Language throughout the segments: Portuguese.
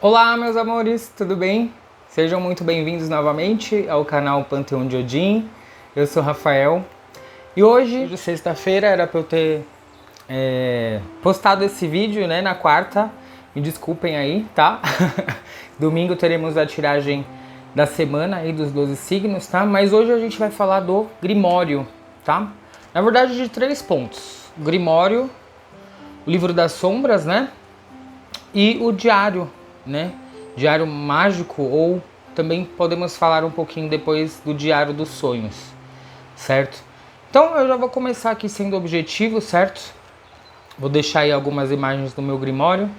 Olá, meus amores, tudo bem? Sejam muito bem-vindos novamente ao canal Panteão de Odin. Eu sou Rafael e hoje, sexta-feira, era para eu ter postado esse vídeo, né, na quarta. Me desculpem aí, tá? Domingo teremos a tiragem da semana aí dos 12 signos, tá? Mas hoje a gente vai falar do Grimório, tá? Na verdade, de 3 pontos: o Grimório, o Livro das Sombras, né? E o Diário, né? Diário mágico, ou também podemos falar um pouquinho depois do Diário dos Sonhos, certo? Então eu já vou começar aqui sendo objetivo, certo? Vou deixar aí algumas imagens do meu Grimório.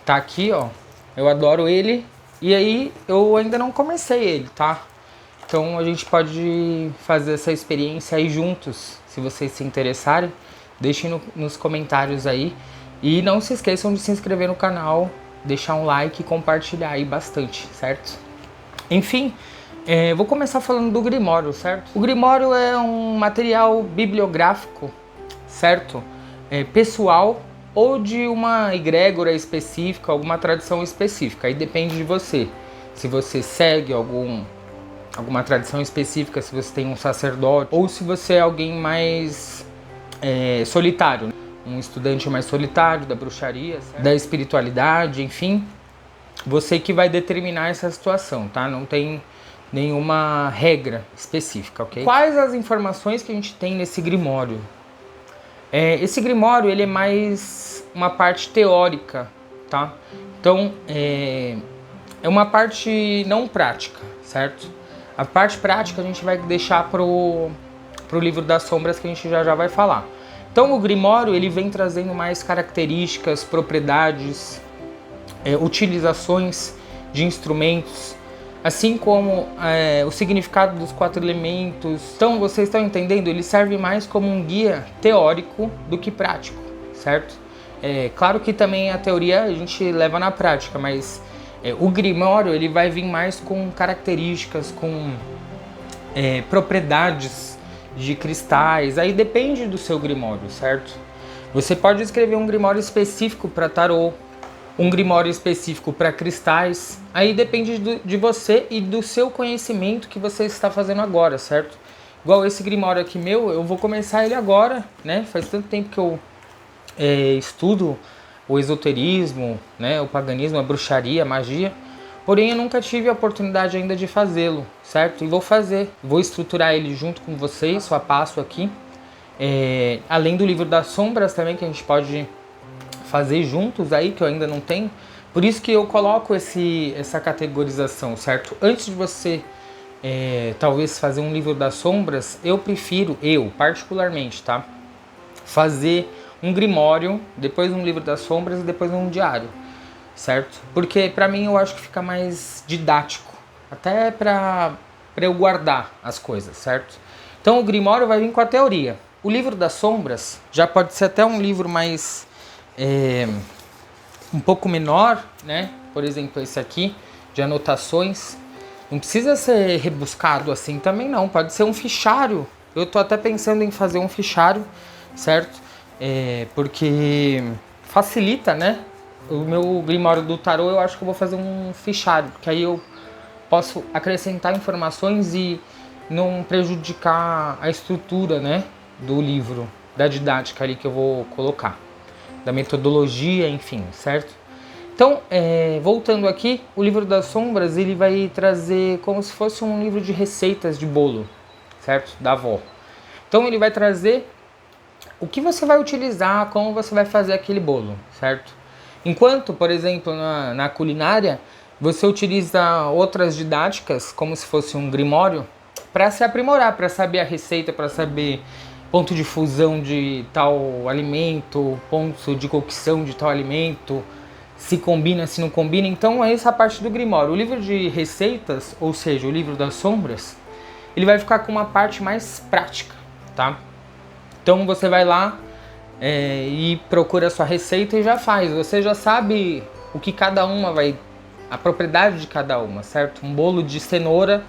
Tá aqui, ó. Eu adoro ele. E aí eu ainda não comecei ele, tá? Então a gente pode fazer essa experiência aí juntos, se vocês se interessarem. Deixem nos comentários aí. E não se esqueçam de se inscrever no canal, deixar um like e compartilhar aí bastante, certo? Enfim, vou começar falando do Grimório, certo? O Grimório é um material bibliográfico, certo? Pessoal ou de uma egrégora específica, alguma tradição específica. Aí depende de você. Se você segue alguma tradição específica, se você tem um sacerdote, ou se você é alguém mais solitário, né? Um estudante mais solitário da bruxaria, certo? Da espiritualidade, enfim. Você que vai determinar essa situação, tá? Não tem nenhuma regra específica, ok? Quais as informações que a gente tem nesse Grimório? Esse Grimório, ele é mais uma parte teórica, tá? Então, é uma parte não prática, certo? A parte prática a gente vai deixar pro Livro das Sombras, que a gente já vai falar. Então o Grimório, ele vem trazendo mais características, propriedades, utilizações de instrumentos, assim como o significado dos 4 elementos. Então vocês estão entendendo? Ele serve mais como um guia teórico do que prático, certo? Claro que também a teoria a gente leva na prática, mas o Grimório, ele vai vir mais com características, com propriedades de cristais. Aí depende do seu Grimório, certo? Você pode escrever um Grimório específico para tarô, um Grimório específico para cristais. Aí depende de você e do seu conhecimento que você está fazendo agora, certo? Igual esse Grimório aqui meu, eu vou começar ele agora, né? Faz tanto tempo que eu estudo o esoterismo, né? O paganismo, a bruxaria, a magia. Porém, eu nunca tive a oportunidade ainda de fazê-lo, certo? E vou fazer. Vou estruturar ele junto com vocês, passo a passo aqui. Além do Livro das Sombras também, que a gente pode fazer juntos aí, que eu ainda não tenho. Por isso que eu coloco essa categorização, certo? Antes de você, talvez, fazer um Livro das Sombras, eu prefiro, particularmente, tá? Fazer um Grimório, depois um Livro das Sombras e depois um Diário. Certo? Porque pra mim eu acho que fica mais didático, até pra eu guardar as coisas, certo? Então o Grimório vai vir com a teoria. O Livro das Sombras já pode ser até um livro mais um pouco menor, né? Por exemplo, esse aqui de anotações. Não precisa ser rebuscado assim também não, pode ser um fichário. Eu tô até pensando em fazer um fichário, certo? Porque facilita, né? O meu Grimório do tarô, eu acho que eu vou fazer um fichário, porque aí eu posso acrescentar informações e não prejudicar a estrutura, né, do livro, da didática ali que eu vou colocar, da metodologia, enfim, certo? Então, voltando aqui, o Livro das Sombras, ele vai trazer como se fosse um livro de receitas de bolo, certo? Da avó. Então ele vai trazer o que você vai utilizar, como você vai fazer aquele bolo, certo? Enquanto, por exemplo, na culinária, você utiliza outras didáticas, como se fosse um Grimório, para se aprimorar, para saber a receita, para saber ponto de fusão de tal alimento, ponto de cocção de tal alimento, se combina, se não combina. Então é essa a parte do Grimório. O livro de receitas, ou seja, o Livro das Sombras, ele vai ficar com uma parte mais prática, tá? Então você vai lá e procura a sua receita e já faz. Você já sabe o que cada uma vai, a propriedade de cada uma, certo? Um bolo de cenoura,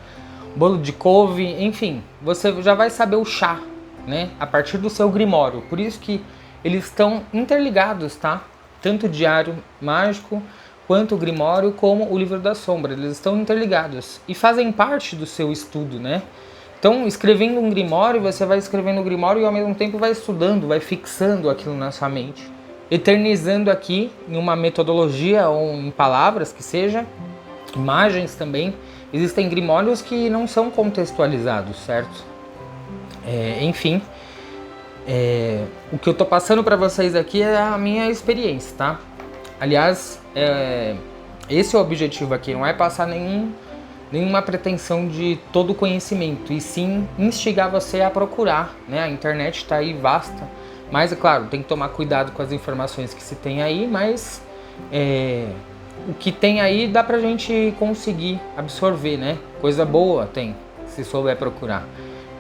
bolo de couve, enfim, você já vai saber o chá, né? A partir do seu Grimório. Por isso que eles estão interligados, tá? Tanto o Diário Mágico quanto o Grimório como o Livro da Sombra. Eles estão interligados e fazem parte do seu estudo, né? Então, escrevendo um Grimório, você vai escrevendo o Grimório e ao mesmo tempo vai estudando, vai fixando aquilo na sua mente. Eternizando aqui em uma metodologia ou em palavras que seja, imagens também. Existem Grimórios que não são contextualizados, certo? Enfim, o que eu tô passando para vocês aqui é a minha experiência, tá? Aliás, esse é o objetivo aqui, não é passar nenhuma pretensão de todo conhecimento, e sim instigar você a procurar, né? A internet está aí vasta, mas é claro, tem que tomar cuidado com as informações que se tem aí, mas o que tem aí dá pra gente conseguir absorver, né? Coisa boa tem, se souber procurar.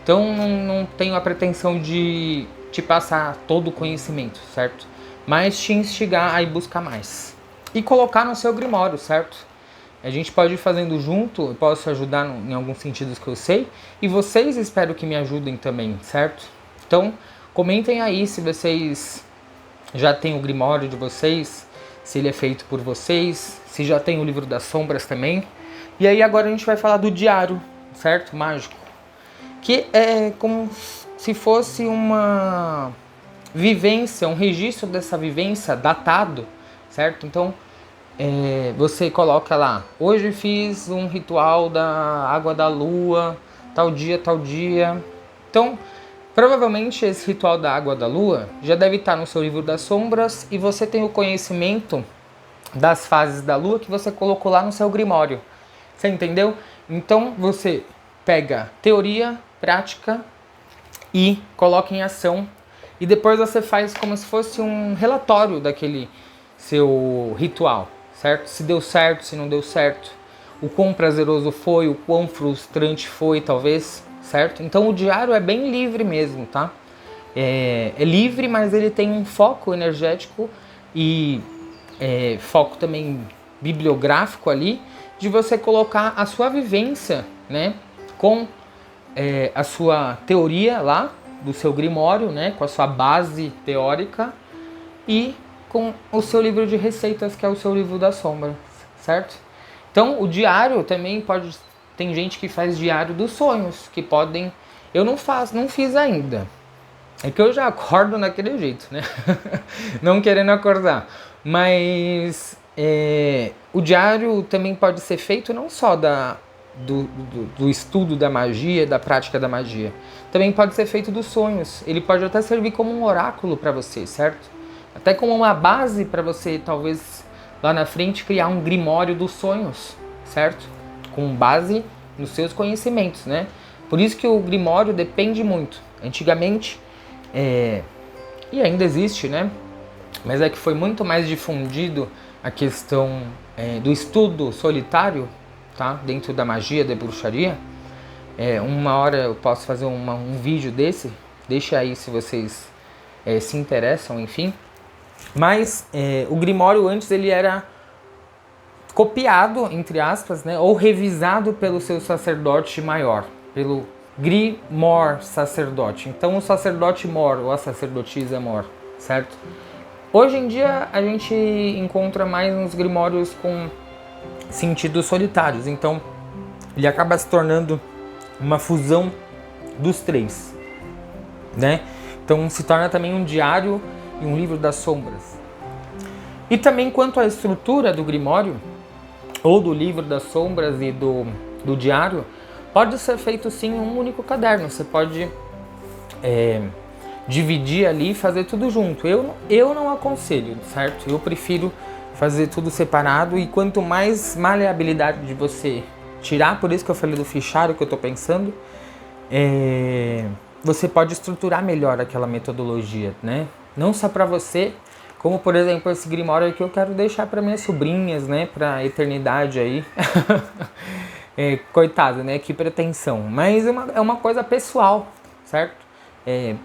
Então não tenho a pretensão de te passar todo o conhecimento, certo? Mas te instigar a ir buscar mais. E colocar no seu Grimório, certo? A gente pode ir fazendo junto, eu posso ajudar em alguns sentidos que eu sei, e vocês espero que me ajudem também, certo? Então, comentem aí se vocês já têm o Grimório de vocês, se ele é feito por vocês, se já tem o Livro das Sombras também. E aí agora a gente vai falar do diário, certo? Mágico. Que é como se fosse uma vivência, um registro dessa vivência datado, certo? Então, você coloca lá, hoje fiz um ritual da água da lua, tal dia, tal dia. Então, provavelmente esse ritual da água da lua já deve estar no seu Livro das Sombras e você tem o conhecimento das fases da lua que você colocou lá no seu Grimório. Você entendeu? Então, você pega teoria, prática e coloca em ação. E depois você faz como se fosse um relatório daquele seu ritual, certo? Se deu certo, se não deu certo, o quão prazeroso foi, o quão frustrante foi, talvez, certo? Então o diário é bem livre mesmo, tá? É livre, mas ele tem um foco energético e foco também bibliográfico ali, de você colocar a sua vivência, né? Com a sua teoria lá, do seu Grimório, né? Com a sua base teórica e com o seu livro de receitas, que é o seu Livro das Sombras, certo? Então, o diário também pode... Tem gente que faz diário dos sonhos, que podem... Eu não fiz ainda. É que eu já acordo naquele jeito, né? Não querendo acordar. Mas o diário também pode ser feito não só do estudo da magia, da prática da magia. Também pode ser feito dos sonhos. Ele pode até servir como um oráculo para você, certo? Até como uma base para você, talvez, lá na frente, criar um Grimório dos sonhos, certo? Com base nos seus conhecimentos, né? Por isso que o Grimório depende muito. Antigamente, e ainda existe, né? Mas é que foi muito mais difundido a questão do estudo solitário, tá? Dentro da magia, da bruxaria. Uma hora eu posso fazer um vídeo desse. Deixa aí se vocês se interessam, enfim. Mas o Grimório antes ele era copiado, entre aspas, né? Ou revisado pelo seu sacerdote maior, pelo Grimoire sacerdote. Então o sacerdote mor, ou a sacerdotisa mor, certo? Hoje em dia a gente encontra mais uns grimórios com sentidos solitários, então ele acaba se tornando uma fusão dos três, né? Então se torna também um diário e um livro das sombras. E também quanto à estrutura do grimório, ou do livro das sombras e do diário, pode ser feito sim em um único caderno. Você pode dividir ali e fazer tudo junto. Eu não aconselho, certo? Eu prefiro fazer tudo separado, e quanto mais maleabilidade de você tirar, por isso que eu falei do fichário que eu tô pensando, você pode estruturar melhor aquela metodologia, né? Não só para você, como por exemplo esse grimório aqui eu quero deixar para minhas sobrinhas, né? Pra eternidade aí. Coitado, né? Que pretensão. Mas é uma coisa pessoal, certo?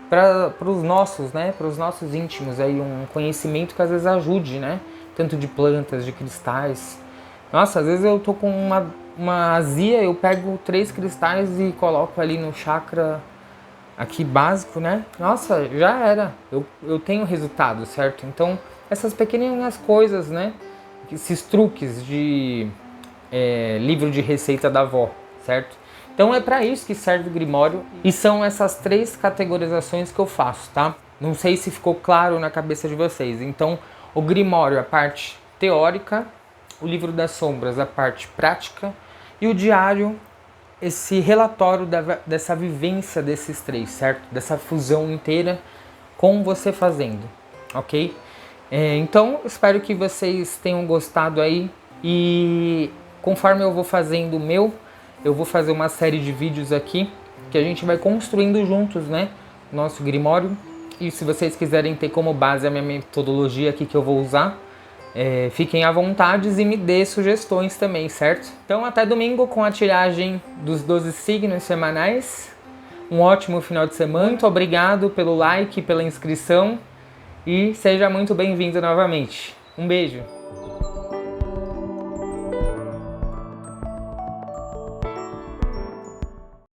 Para os nossos, né? Para os nossos íntimos aí, um conhecimento que às vezes ajude, né? Tanto de plantas, de cristais. Nossa, às vezes eu tô com uma azia, eu pego 3 cristais e coloco ali no chakra aqui básico, né? Nossa, já era. Eu tenho resultado, certo? Então, essas pequenas coisas, né? esses truques de livro de receita da avó, certo? Então é para isso que serve o Grimório e são essas 3 categorizações que eu faço, tá? Não sei se ficou claro na cabeça de vocês. Então o Grimório, a parte teórica, o Livro das Sombras, a parte prática e o diário, esse relatório dessa vivência desses 3, certo? Dessa fusão inteira com você fazendo, ok? Então, espero que vocês tenham gostado aí e conforme eu vou fazendo o meu, eu vou fazer uma série de vídeos aqui que a gente vai construindo juntos, né? Nosso Grimório. E se vocês quiserem ter como base a minha metodologia aqui que eu vou usar, fiquem à vontade e me dê sugestões também, certo? Então até domingo com a tiragem dos 12 signos semanais. Um ótimo final de semana. Muito obrigado pelo like, pela inscrição e seja muito bem-vindo novamente. Um beijo!